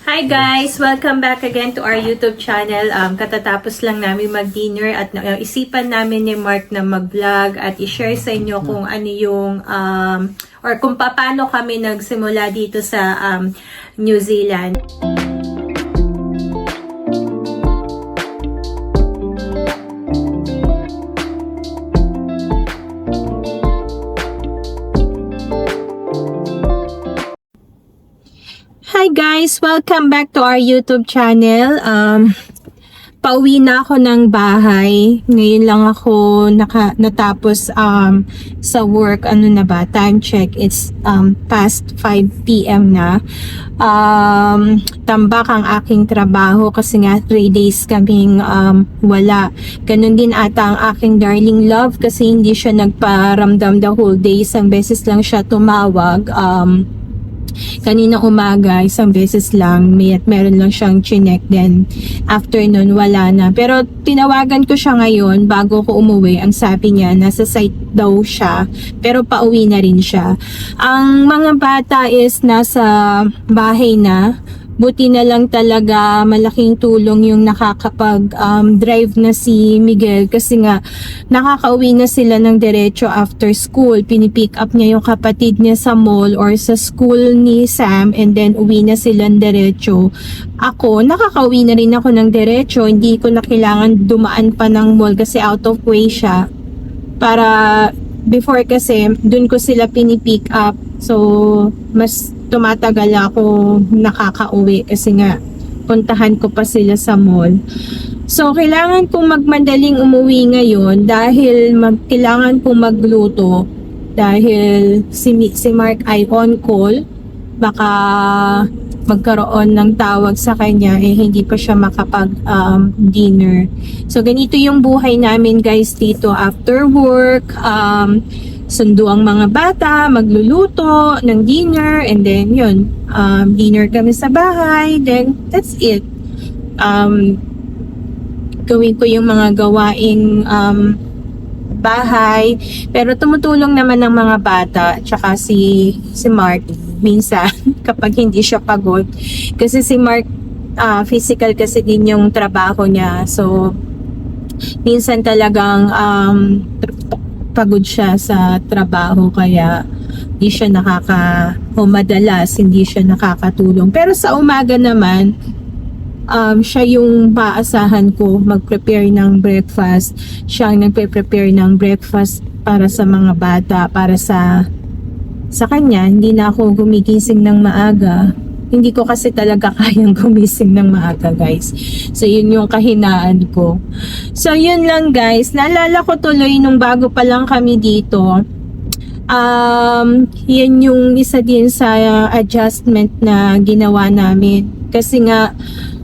Hi guys! Welcome back again to our YouTube channel. Katatapos lang namin mag-dinner at isipan namin ni Mark na mag-vlog at i-share sa inyo kung ano yung or kung paano kami nagsimula dito sa New Zealand. Hi guys! Welcome back to our YouTube channel. Pauwi na ako ng bahay. Ngayon lang ako natapos sa work. Ano na ba? Time check. It's past 5 p.m. na. Tambak ang aking trabaho kasi nga 3 days kaming wala. Ganun din ata ang aking darling love kasi hindi siya nagparamdam the whole day. Isang beses lang siya tumawag. Kanina umaga, isang beses lang, meron lang siyang chinek, then afternoon wala na. Pero tinawagan ko siya ngayon bago ko umuwi. Ang sabi niya, nasa site daw siya, pero pauwi na rin siya. Ang mga bata is nasa bahay na. Buti na lang talaga malaking tulong yung nakakapag-drive na si Miguel kasi nga nakakauwi na sila ng diretso after school. Pinipick up niya yung kapatid niya sa mall or sa school ni Sam and then uwi na sila ng diretso. Ako, nakakauwi na rin ako ng diretso. Hindi ko na kailangan dumaan pa ng mall kasi out of way siya. Para before kasi dun ko sila pinipick up. So, mas tumatagal ako nakakauwi kasi nga puntahan ko pa sila sa mall. So, kailangan kong magmadaling umuwi ngayon dahil kailangan kong magluto dahil si Mark ay on call. Baka magkaroon ng tawag sa kanya hindi pa siya makapag dinner. So, ganito yung buhay namin guys dito after work. Sundo ang mga bata, magluluto ng dinner, and then yun, dinner kami sa bahay, then that's it. Gawin ko yung mga gawaing bahay, pero tumutulong naman ng mga bata, tsaka si Mark, minsan, kapag hindi siya pagod. Kasi si Mark, physical kasi din yung trabaho niya, so, minsan talagang, pagod siya sa trabaho kaya hindi siya madalas hindi siya nakakatulong. Pero sa umaga naman siya yung maasahan ko mag-prepare ng breakfast. Siya ang nagpe-prepare ng breakfast para sa mga bata, para sa kanya. Hindi na ako gumigising ng maaga. Hindi ko kasi talaga kayang gumising ng maaga guys. So yun yung kahinaan ko. So yun lang guys. Naalala ko tuloy nung bago pa lang kami dito. Yan yung isa din sa adjustment na ginawa namin. Kasi nga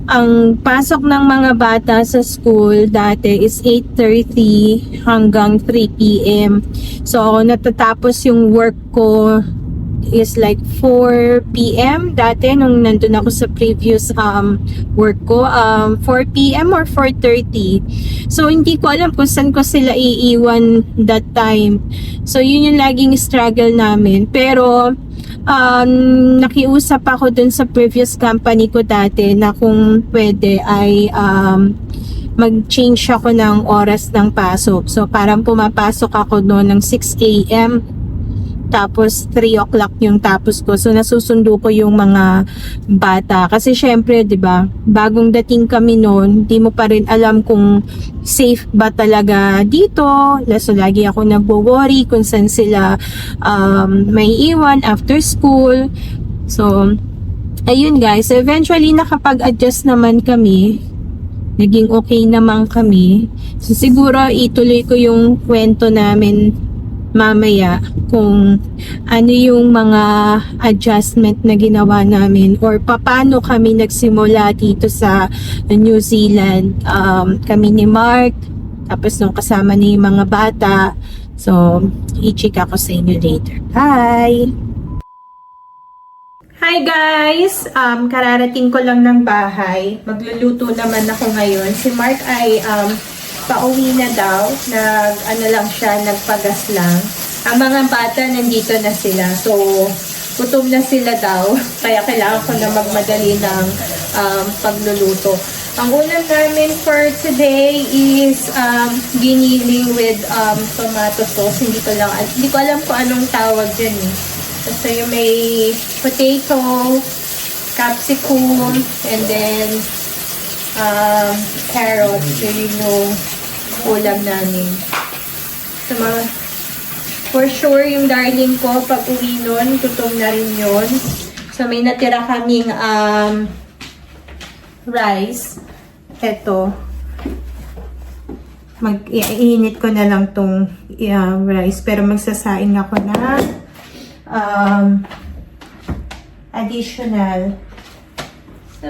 ang pasok ng mga bata sa school dati is 8:30 hanggang 3 p.m. So natatapos yung work ko is like 4 p.m. dati nung nandun ako sa previous work ko, 4 p.m. or 4:30. So hindi ko alam kung saan ko sila iiwan that time. So yun yung laging struggle namin. Pero nakiusap ako dun sa previous company ko dati na kung pwede ay mag-change ako ng oras ng pasok. So parang pumapasok ako doon ng 6 a.m. tapos 3 o'clock yung tapos ko. So nasusundo ko yung mga bata kasi syempre 'di ba, bagong dating kami noon, hindi mo pa rin alam kung safe ba talaga dito. So lagi ako nagwo-worry kung saan sila may iwan after school. So ayun guys, so eventually nakapag-adjust naman kami. Naging okay naman kami. So siguro ituloy ko yung kwento namin mamaya kung ano yung mga adjustment na ginawa namin or paano kami nagsimula dito sa New Zealand. Kami ni Mark, tapos nung kasama ni mga bata. So, i-check ako sa inyo later. Hi! Hi guys! Kararating ko lang ng bahay. Magluluto naman ako ngayon. Si Mark ay pauwi na daw, lang siya, nagpagas lang. Ang mga bata nandito na sila. So, gutom na sila daw. Kaya kailangan ko na magmadali ng pagluluto. Ang ulam namin for today is giniling with tomato sauce. Hindi ko alam kung anong tawag dyan eh. Basta yung may potato, capsicum, and then carrots. Yun yung ulam namin. So, for sure, yung darling ko, pag uwi nun, gutom na rin yun. So, may natira kaming rice. Ito. Iinit ko na lang tong rice. Pero magsasaing ako na additional. So,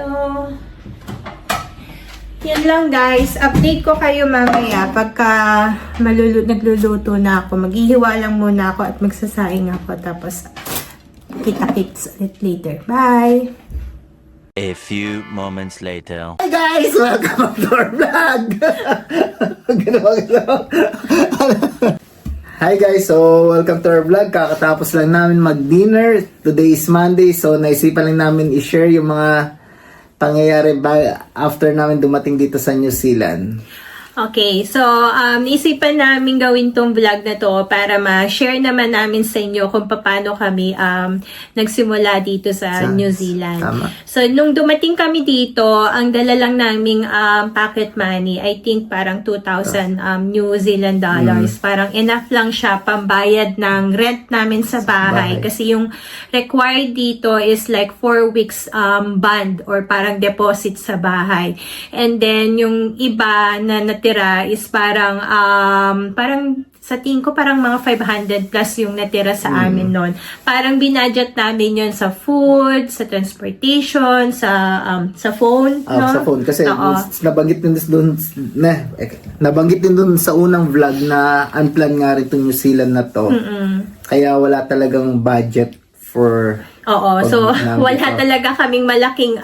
yan lang guys. Update ko kayo mamaya pagka nagluluto na ako. Maghihiwa lang muna ako at magsasaing ako. Tapos, kita-kits ulit later. Bye! A few moments later. Hey guys! Welcome to our vlog! Hi guys! So, welcome to our vlog. Kakatapos lang namin mag-dinner. Today is Monday. So, naisipan lang namin i-share yung mga pangyayari after namin dumating dito sa New Zealand. Okay, so naisipan namin gawin tong vlog na to para ma-share naman namin sa inyo kung paano kami nagsimula dito sa New Zealand. Tama. So nung dumating kami dito, ang dala lang naming pocket money, I think parang 2,000 New Zealand dollars. Parang enough lang siya pambayad ng rent namin sa bahay. Kasi yung required dito is like 4 weeks bond or parang deposit sa bahay. And then yung iba na natira is parang sa tingin ko parang mga 500 plus yung natira sa amin noon. Parang binudget namin yon sa food, sa transportation, sa phone, no? Sa phone kasi nabanggit din doon sa unang vlog na unplanned nga rin itong New Zealand na to. Kaya wala talagang budget for so wala talaga kaming malaking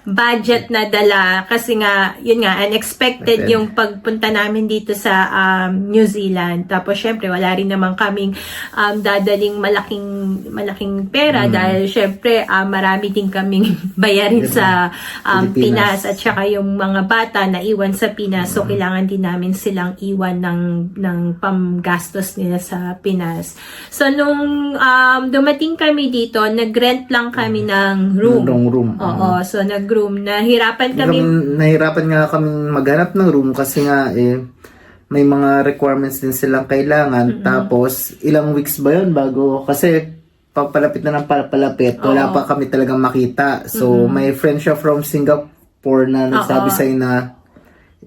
budget na dala kasi nga, yun nga, unexpected yung pagpunta namin dito sa New Zealand. Tapos syempre wala rin naman kaming dadaling malaking pera dahil syempre marami din kaming bayarin sa Pinas at saka yung mga bata na iwan sa Pinas. So kailangan din namin silang iwan ng pamgastos nila sa Pinas. So nung dumating kami dito, nag-rent lang kami ng room. So nag-room. Nahirapan nga kami maghanap ng room kasi nga may mga requirements din silang kailangan. Tapos ilang weeks ba yun bago, kasi papalapit na ng papalapit, wala pa kami talagang makita. So may friend siya from Singapore na nagsabi sa'yo na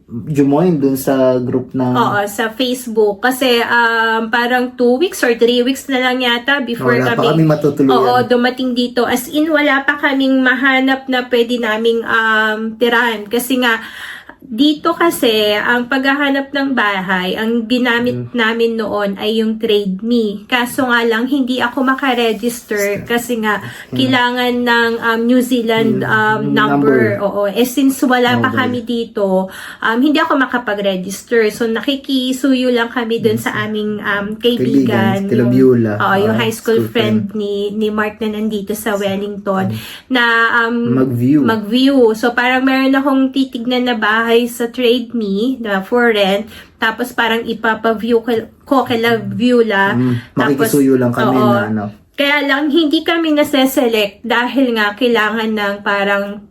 join dun sa group ng sa Facebook kasi parang 2 weeks or 3 weeks na lang yata before wala pa kami matutuluyan. Dumating dito, as in wala pa kaming mahanap na pwede naming tirahan kasi nga dito kasi, ang paghahanap ng bahay, ang ginamit namin noon ay yung Trade Me. Kaso nga lang, hindi ako makaregister kasi nga, kailangan ng New Zealand number. Since wala pa kami dito, hindi ako makapag-register. So, nakikisuyo lang kami dun sa aming kaibigan. Yung high school friend ni Mark na nandito sa Wellington na mag-view. So, parang meron akong titignan na bahay sa Trade Me na for rent, tapos parang ipapa-view ko kila Viewla. Makikisuyo lang kami na Kaya lang hindi kami nase-select dahil nga kailangan ng parang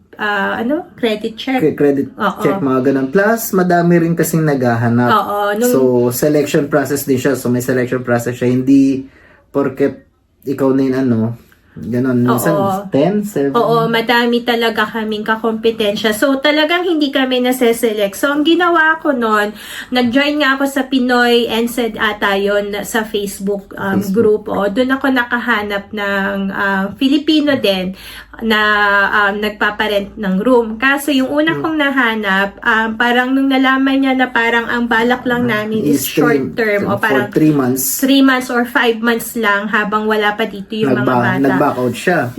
credit check. Credit check, mga ganun. Plus, madami rin kasing naghahanap. So, selection process din siya. So, may selection process siya. Hindi porket ikaw na yun ganon, minsan 10, 7. Madami talaga kaming kakompetensya. So, talagang hindi kami nase-select. So, ang ginawa ko noon, nag-join nga ako sa Pinoy NSED ata yun sa Facebook group. Doon ako nakahanap ng Filipino din na nagpaparent ng room. Kaso, yung una kong nahanap, parang nung nalaman niya na parang ang balak lang namin is short term o parang 3 months. 3 months or 5 months lang habang wala pa dito yung mga bata.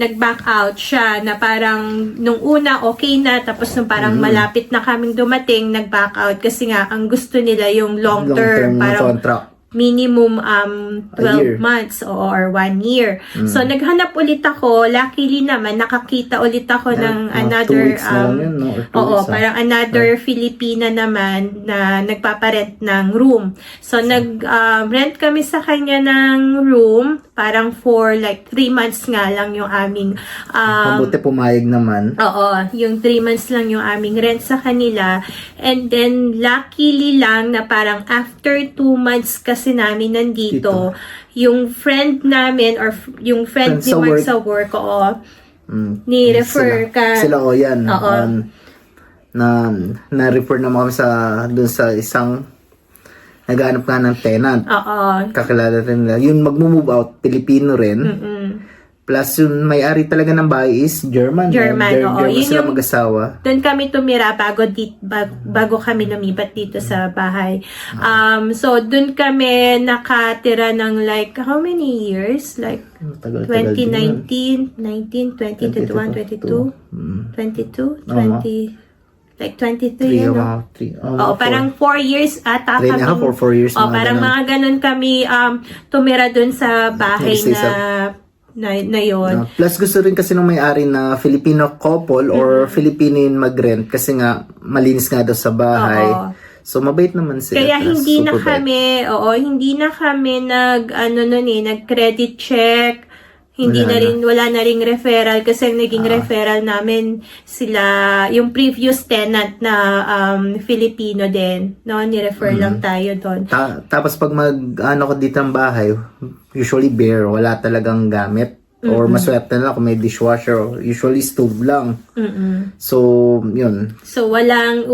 Nag-back out siya na parang nung una okay na, tapos nung parang malapit na kaming dumating, nag-back out kasi nga ang gusto nila yung long term parang contract. minimum year. 12 months or 1 year. So naghanap ulit ako, luckily naman nakakita ulit ako ng Mga 2 another weeks na lang yun, no? Or 2 oo, weeks, parang another Filipina naman na nagpaparent ng room. So nag-rent kami sa kanya ng room, parang for like 3 months nga lang yung aming Mabuti pumayag naman. oo, yung 3 months lang yung aming rent sa kanila. And then, luckily lang na parang after 2 months kasi namin nandito, yung friend namin or yung friend Friend ni sa Mark work. sa work, oo, ni-refer ka. Sila o yan. Oo. Na-refer naman kami dun sa isang naghahanap nga ng tenant. Oo. Kakilala rin nila. Yung mag-move out, Pilipino rin. Plus yung may-ari talaga ng bahay is German. German, oo. German Yun sila yung- mag-asawa. Doon kami tumira bago kami lumipat dito sa bahay. So, doon kami nakatira ng like, how many years? Like, Tagal-tagal din yun. 2019, 19, 20, 21, 22, 22, 20, like 23, ano? Oo, parang 4 years ata 3 and a half or 4 years. Oh, parang mga ganun kami tumira doon sa bahay Nag-stay na yon. Plus gusto rin kasi nung may-ari na Filipino couple or Filipino yung mag-rent kasi nga malinis nga daw sa bahay. Oo. So mabait naman sila. Kaya Plus, hindi na super bait. hindi na kami nag-credit check. Wala na ring referral kasi ang naging referral namin sila, yung previous tenant na Filipino din, no? Ni-refer lang tayo doon. Tapos pag ano ko dito ng bahay, usually bare, wala talagang gamit. Or maswerte na lang kung may dishwasher, or usually stove lang. So, yun. So, walang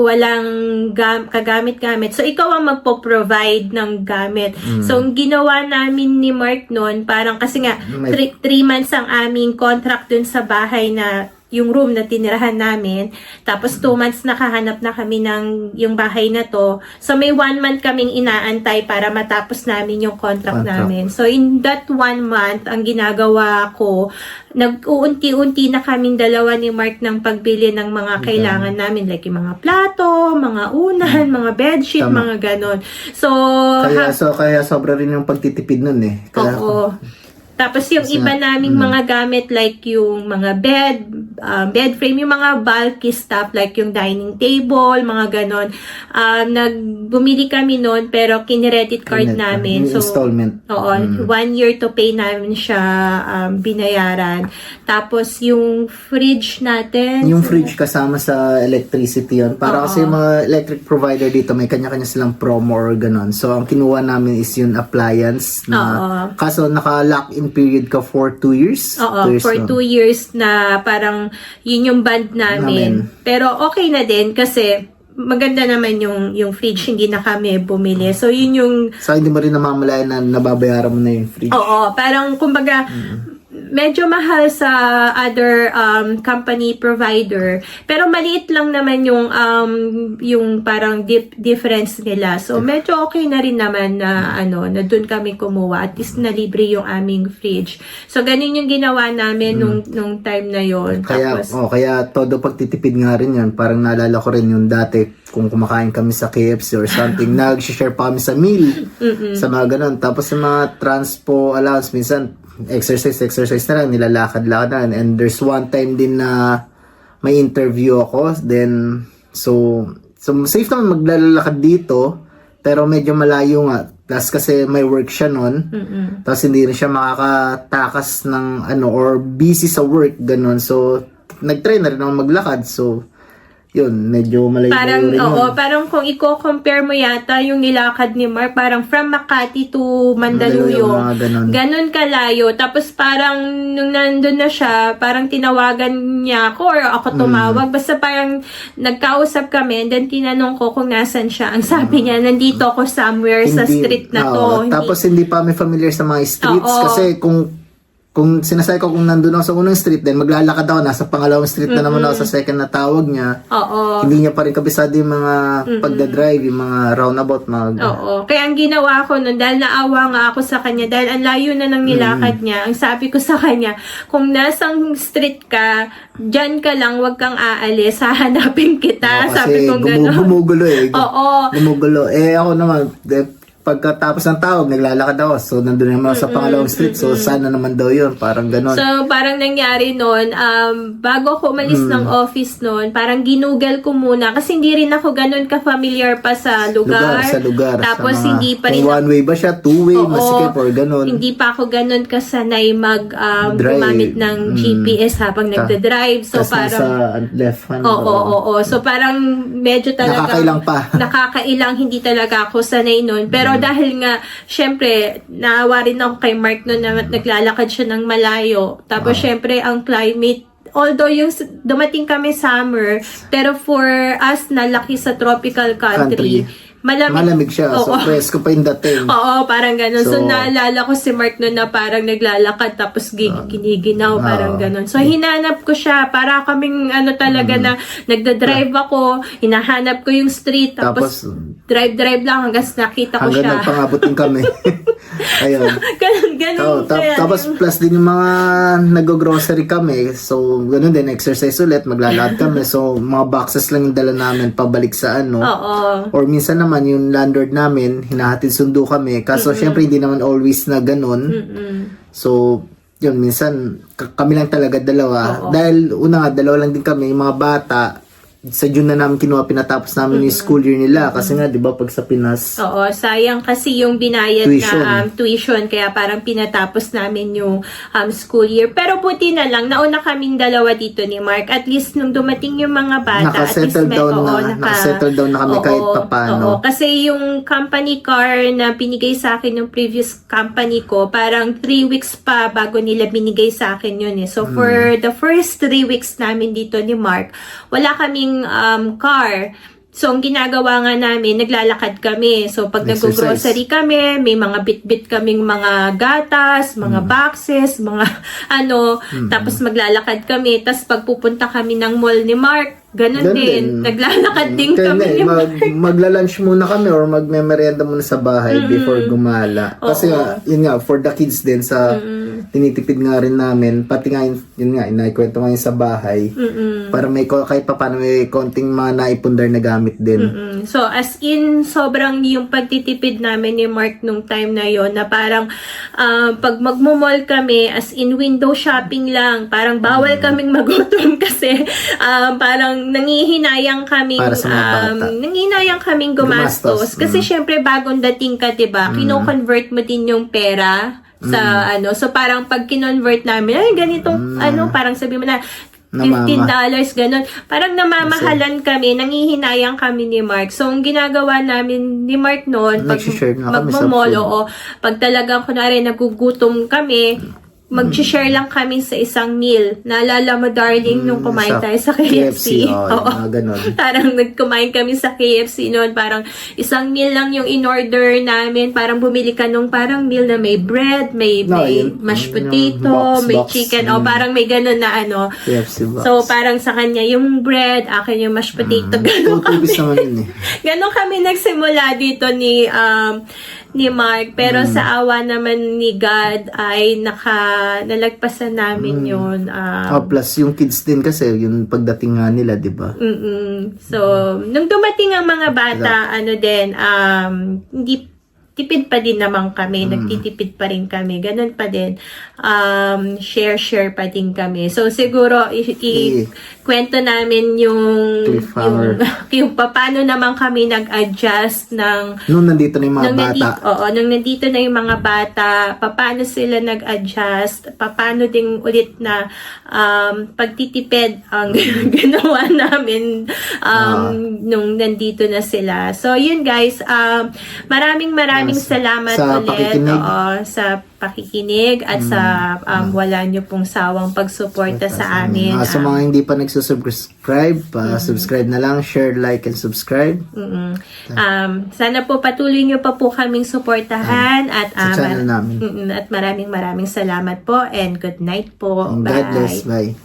kagamit-gamit. So, ikaw ang magpo-provide ng gamit. So, ang ginawa namin ni Mark noon, parang kasi nga, 3 months ang aming contract dun sa bahay na yung room na tinirahan namin. Tapos 2 months nakahanap na kami ng yung bahay na to. So may 1 month kaming inaantay para matapos namin yung contract namin. So in that 1 month, ang ginagawa ko, nag-uunti-unti na kaming dalawa ni Mark ng pagbili ng mga kailangan namin. Like yung mga plato, mga unan, mga bedsheet, mga ganon. So, Kaya sobra rin yung pagtitipid nun eh. Kaya, oo. Tapos yung iba naming mga gamit like yung mga bed frame, yung mga bulky stuff like yung dining table, mga ganon. Bumili kami noon pero kinredit card namin. Yung installment. Oo, 1 year to pay namin siya binayaran. Tapos yung fridge natin. Yung fridge kasama sa electricity yun. Para kasi yung mga electric provider dito may kanya-kanya silang promo or ganon. So ang kinuha namin is yung appliance na kaso naka-lock-in period ka for 2 years. Oo, for 2 years na parang yun yung band namin. Pero okay na din kasi maganda naman yung fridge, hindi na kami bumili. So yun yung So hindi mo rin namamalayan na nababayaran mo na yung fridge. oo, parang kumbaga medyo mahal sa other company provider, pero maliit lang naman yung parang difference nila. So medyo okay na rin naman na na doon kami kumuha, at least na libre yung aming fridge. So ganun yung ginawa namin nung time na yon. Kaya todo pagtitipid nga rin yan. Parang naalala ko rin yung dati kung kumakain kami sa KFC or something, nag-share pa kami sa meal. Sa mga ganun. Tapos sa mga transpo allowance, minsan exercise na lang, nilalakad-lakad na. And there's one time din na may interview ako. Then, so safe naman maglalakad dito, pero medyo malayo nga. Plus kasi may work siya nun. Tapos hindi rin siya makakatakas ng or busy sa work, ganun. So, nag-try na rin ako maglakad. So, yun, medyo malayo parang, rin yun. parang kung i-compare mo yata yung nilakad ni Mark, parang from Makati to Mandaluyong. Ganun kalayo. Tapos parang nung nandun na siya, parang tinawagan niya ako or ako tumawag. Basta parang nagkausap kami and then tinanong ko kung nasan siya. Ang sabi niya, nandito ako somewhere sa street na to. Tapos hindi pa kami familiar sa mga streets kasi kung sinasay ko kung nandun ako sa unang street, then maglalakad ako, nasa pangalawang street na naman ako sa second na tawag niya. Hindi niya pa rin kabisado yung mga pagdadrive, yung mga roundabout. Kaya ang ginawa ko nun, dahil naawa nga ako sa kanya, dahil ang layo na ng nilakad niya, ang sabi ko sa kanya, kung nasang street ka, dyan ka lang, wag kang aalis, hahanapin kita. Sabi ko gano'n. Gumugulo eh. Gumugulo. Ako naman, pagkatapos ng tawag, naglalakad ako. So, nandun naman ako sa pangalawang street. So, sana naman daw yun. Parang ganon. So, parang nangyari nun, bago ako umalis ng office nun, parang ginugel ko muna kasi hindi rin ako ganun ka-familiar pa sa lugar. Sa lugar. Tapos, sa mga, hindi pa rin kung one way ba siya, two way, Oo, masikip or ganon. hindi pa ako ganun kasanay Drive. gumamit ng GPS habang nagda-drive. So, Tas parang nasa left hand. Oo. So, parang medyo talaga Nakakailang pa. nakakailang, hindi talaga ako sanay nun. Pero dahil nga, syempre, naawa rin ako kay Mark nun na naglalakad siya ng malayo. Tapos, syempre, ang climate, although yung dumating kami summer, pero for us na laki sa tropical country. Malamig siya. So, Oo. presko pa yung dating. Oo, parang gano'n. So, So, naalala ko si Mark noon na parang naglalakad tapos giniginaw, parang gano'n. So, hinanap ko siya para kaming talaga na nagda-drive ako, hinahanap ko yung street, tapos drive lang hanggang nakita ko Hanggang siya. nagpangabutin kami. Ayun. Ganun. Tapos plus din yung mga nag-grocery kami. So, ganun din, exercise ulit, maglalakad kami. So, mga boxes lang yung dala namin pabalik sa Oo. Or minsan naman, yung landlord namin, hinahatid sundo kami. Kaso, syempre, hindi naman always na ganun. So, yun, minsan, kami lang talaga dalawa. Dahil, una nga, dalawa lang din kami, yung mga bata, sa June na namin kinuha, pinatapos namin yung school year nila. Kasi nga, di ba, pag sa Pinas, Oo, sayang kasi yung binayad Tuition. na tuition, kaya parang pinatapos namin yung school year. Pero buti na lang, nauna kaming dalawa dito ni Mark. At least nung dumating yung mga bata, nakasettle nakasettle down na kami kahit papano. Oo, kasi yung company car na binigay sa akin yung previous company ko, parang 3 weeks pa bago nila binigay sa akin yun eh. So, for the first 3 weeks namin dito ni Mark, wala kaming car. So, ang ginagawa nga namin, naglalakad kami. So, pag Exercise. nag-grocery kami, may mga bit-bit kaming mga gatas, mga boxes, mga tapos maglalakad kami. Tapos, pag pupunta kami ng mall ni Mark, ganun din. Naglalakad din Kaya kami ni Mark. magla-lunch muna kami or magme-merienda muna sa bahay before gumala. Kasi nga, yun nga, for the kids din sa tinitipid nga rin namin, pati nga yun nga, inaikwento nga yun sa bahay. Para may kahit pa paano may konting mga naipundar na gamit din. So, as in, sobrang yung pagtitipid namin ni Mark nung time na yon na parang pag magmumall kami, as in window shopping lang, parang bawal kaming magutom kasi parang nangihinayang kaming Para sa mga bata. nangihinayang kaming gumastos. Kasi syempre bagong dating ka, 'di ba? Kino-convert mo din yung pera sa so parang pag kinonvert namin, ay ganitong parang sabi mo na $15, ganun. Parang namamahalan kami, nangihinayang kami ni Mark. So, ang ginagawa namin ni Mark noon, pag Nag-share nga kami sa magmamall, food. pag talagang kunwari nagugutom kami, mag-share lang kami sa isang meal. Naalala mo, darling, nung kumain tayo sa KFC. Mga ganun. Parang nagkumain kami sa KFC noon. Parang isang meal lang yung in-order namin. Parang bumili ka nung parang meal na may bread, may mashed potato, may chicken. Parang may ganun na KFC box. So, parang sa kanya yung bread, akin yung mashed potato. Ganun kami. naman yun eh. Ganun kami nagsimula dito ni Mark. Pero sa awa naman ni God ay nalagpasan namin yun. Plus yung kids din kasi, yung pagdating nga nila, di ba? So, nung dumating ang mga bata, hindi tipid pa din naman kami, nagtitipid pa rin kami, ganun pa din, share pa din kami. So, siguro, kwento namin yung paano naman kami nag-adjust ng Nung nandito na yung mga bata. Nung nandito na yung mga bata, paano sila nag-adjust, paano din ulit na pagtitipid ang ginawa namin nung nandito na sila. So, yun guys, maraming salamat sa ulit pakikinig. Sa pakikinig at sa wala nyo pong sawang pagsuporta sa amin. Sa mga hindi pa nagsusubscribe, subscribe na lang, share, like, and subscribe. Sana po patuloy nyo pa po kaming suportahan at sa channel namin. at maraming salamat po and good night po. God Bye. bless. Bye.